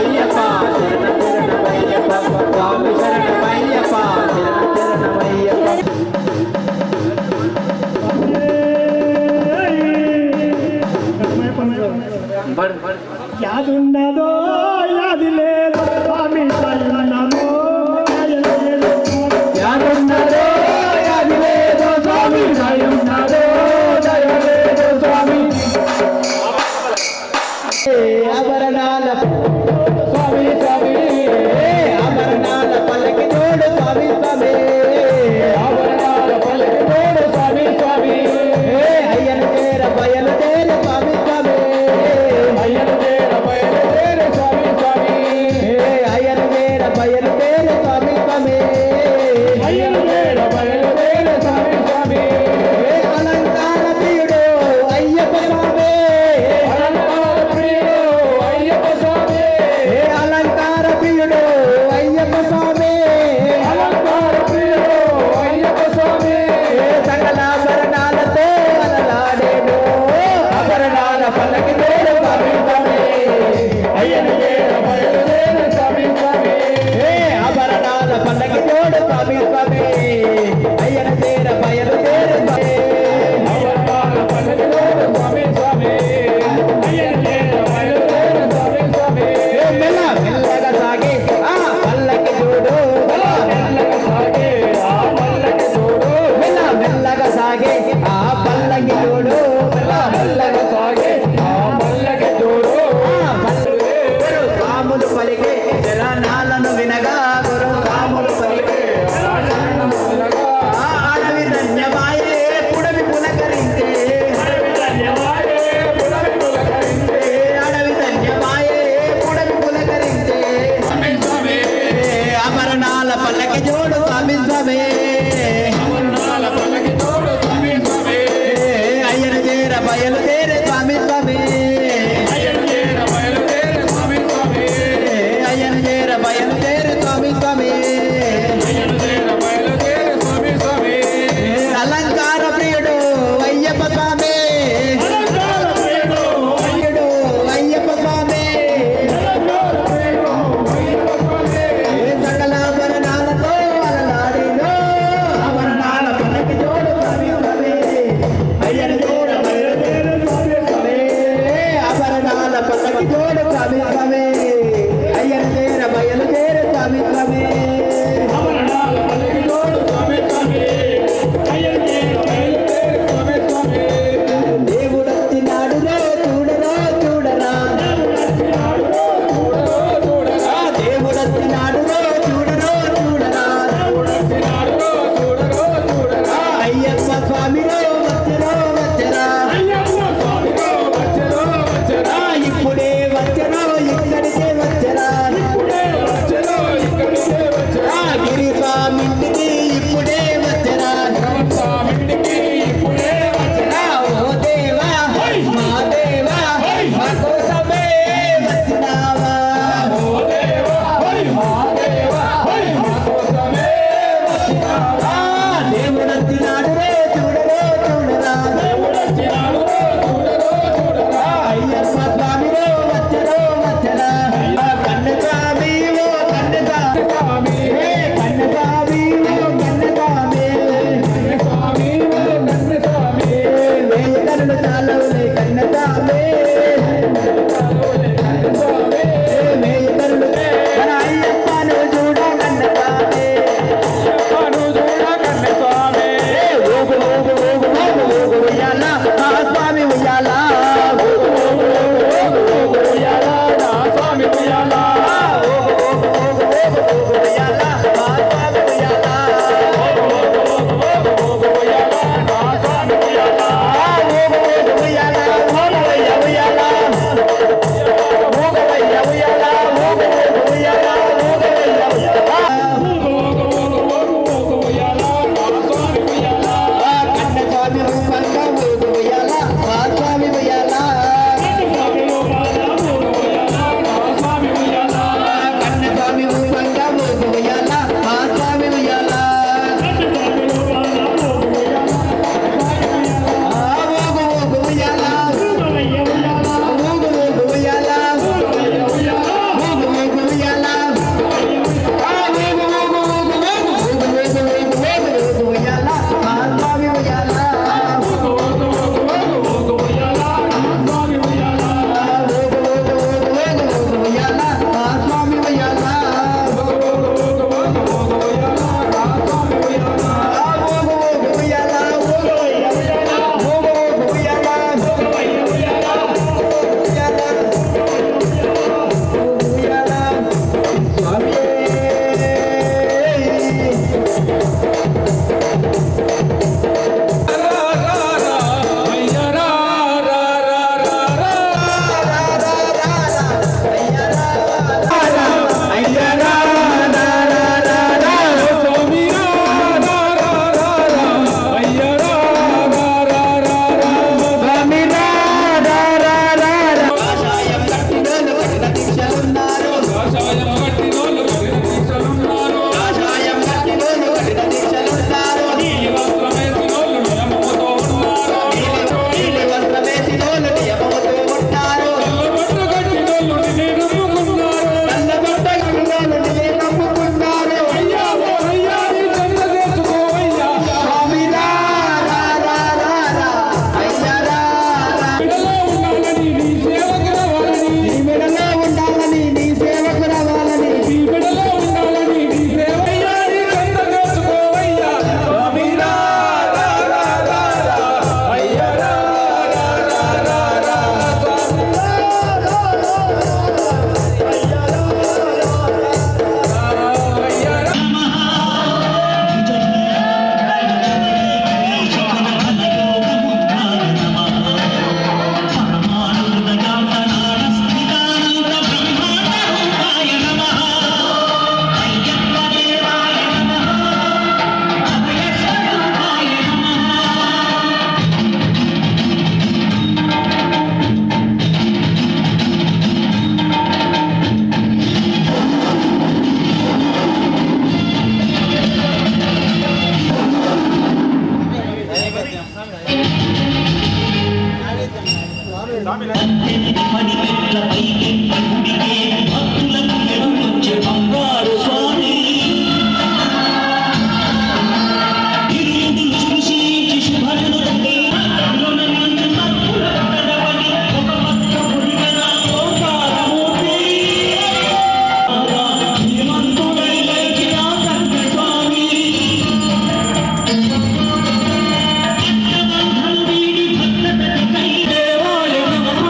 శరణమయ్యప్ప శరణం శరణమయ్యప్ప స్వామి శరణమయ్యప్ప శరణం శరణమయ్యప్ప యాదున్నదో యాది లేదు స్వామి ఉన్నదో యాదున్నదో యాది లేదు స్వామి ఉన్నదో దయలేదు స్వామి ఆభరణాల స్వామి స్వామి ఆభరణాల పల్లకి తోడు స్వామి స్వామి ఆభరణాల పల్లకి తోడు స్వామి స్వామి అయ్యను చేర బయలు తేరు స్వామి స్వామి అయ్యను చేర బయలు తేరు స్వామి స్వామి అయ్యను చేర బయలు తేరు స్వామి స్వామి అయ్యను చేర బయలు తేరు స్వామి స్వామి అలంకార ప్రియుడు అయ్యప్ప స్వామి అలంకార ప్రియుడు అయ్యప్ప స్వామి అలంకార ప్రియుడు అయ్యప్ప స్వామి అలంకార ప్రియుడు అయ్యప్ప స్వామి సకల ఆభరణాలతో అలలాడేను ఆభరణాల పల్లకి తోడు స్వామి స్వామి అయ్యను చేర బయలు తేరు స్వామి స్వామి ఆభరణాల పల్లకి తోడు స్వామి స్వామి అయ్యను చేర బయలు తేరు స్వామి ఆభరణాల పల్లకి తోడు స్వామి స్వామి అయ్యను చేర బయలు తేరు స్వామి స్వామి మెల్ల మెల్లగా సాగి ఆ పల్లకి చూడు మెల్లగా సాగి ఆ పల్లకి చూడు మెల్ల మెల్లగా సాగి ఆ పల్లకి చూడు మెల్ల మెల్లగా సాగి ఆ పల్లకి చూడు గురు సాములు పలికే జలనాలను వినగా గురు సాములు పలికే ఆ అడవి ధన్యమాయే పుడవి పులకరించే అడవి ధన్యమాయే పుడవి పులకరించే ఆభరణాల పల్లకి జోడు స్వామి స్వామి అయ్యను చేర బయలు తేరే స్వామి స్వామి అయ్యను చేర బయలు తేరే స్వామి స్వామి అలంకార ప్రియుడు అయ్యప్ప స్వామి ప్రియుడు అయ్యప్ప స్వామి సకల ఆభరణాలతో అలలాడిను ఆభరణాల పల్లకి జోడు స్వామి స్వామి అయ్యను చూడ బయలు తేరు స్వామి స్వామి ఆభరణాల పల్లకి జోడు స్వామి స్వామి అయ్యను చేర బయలు తేరు స్వామి స్వామి ఆభరణాల పల్లకి జోడు స్వామి స్వామి అయ్యను చేర బయలు తేరు స్వామి స్వామి దేవుడొచ్చినాడు రో చూడరా చూడరా దేవుడొచ్చినాడు రో చూడరా చూడరా అయ్యప్ప స్వామి రో వచ్చరో వచ్చరా ఇప్పుడే వచ్చరో ఇక్కడికే వచ్చరా గిరి స్వామింటికి ఇప్పుడే వచ్చరా ఓ దేవా మా దేవా మా కోసమే వచ్చినావా దేవుడొచ్చినాడు రే చూడరో చూడరా అయ్యప్ప స్వామి రో వచ్చరో వచ్చరా కన్ను స్వామి ఓ కన్ను స్వామి కన్ను స్వామి ఓ కన్ను స్వామి వేయి కన్నులు చాలవులే కన్ను స్వామి వేయి కన్నులు మన అయ్యప్పను చూడ కన్ను స్వామి ఊగు ఊగు ఊగు ఊగు ఊగు ఉయ్యాల ఆ స్వామి ఉయ్యాల ఊగు ఊగు ఊగు ఊగు ఉయ్యాల నా స్వామి ఉయ్యాల ఊగు ఊగు ఊగు ఊగు ఊగు ఉయ్యాల ఆ స్వామి ఉయ్యాల ఊగు ఊగు ఉయ్యాల నా స్వామి ఉయ్యాల ఊగు ఊగు ఉయ్యాల ఊగవయ్య ఉయ్యాల ఊగవయ్య ఉయ్యాల ఊగు ఊగు ఉయ్యాల ఊగవయ్య ఉయ్యాల కన్న స్వామి రూపంగా ఊగు ఉయ్యాల దేవాయ నమః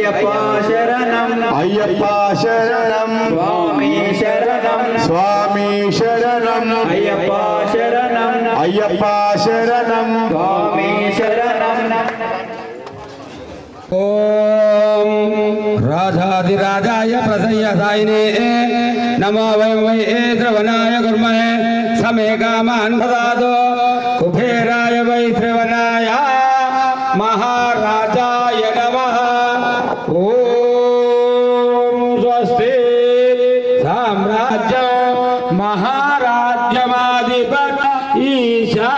అయ్యప్ప శరణం అయ్యప్ప శరణం స్వామి శరణం స్వామి శరణం అయ్యప్ప శరణం అయ్యప్ప శరణం స్వామి శరణం ఓం రాజాధిరాజాయ ప్రసయ్యసాయినే నమో వయం వై శ్రవణాయ కుర్మహే సమే కామాన్ దదాతు కుబేరాయ వై శ్రవణాయ మహారాజాయ నమః ఓం స్వస్తి సామ్రాజ్య మహారాజ్యమాధిపత ఈశా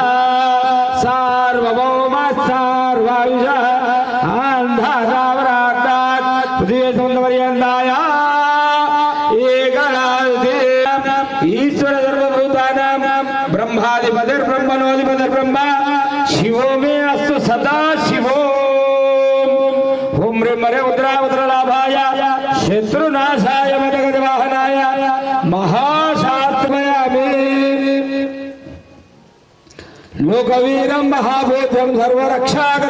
సార్వభౌమ సార్వాయుష ఈశ్వర సర్వభూతానాం బ్రహ్మాధిపతిర్ బ్రహ్మణోధిపతిర్ బ్రహ్మ శివో మే అస్తు సదా శివో ఓం హ్రీం హరే ఉద్రావతరలాభాయ శత్రునాశాయ మదగజవాహనాయ మహాశాస్త్రమయామి లోకవీరం మహాభూతం సర్వరక్షాక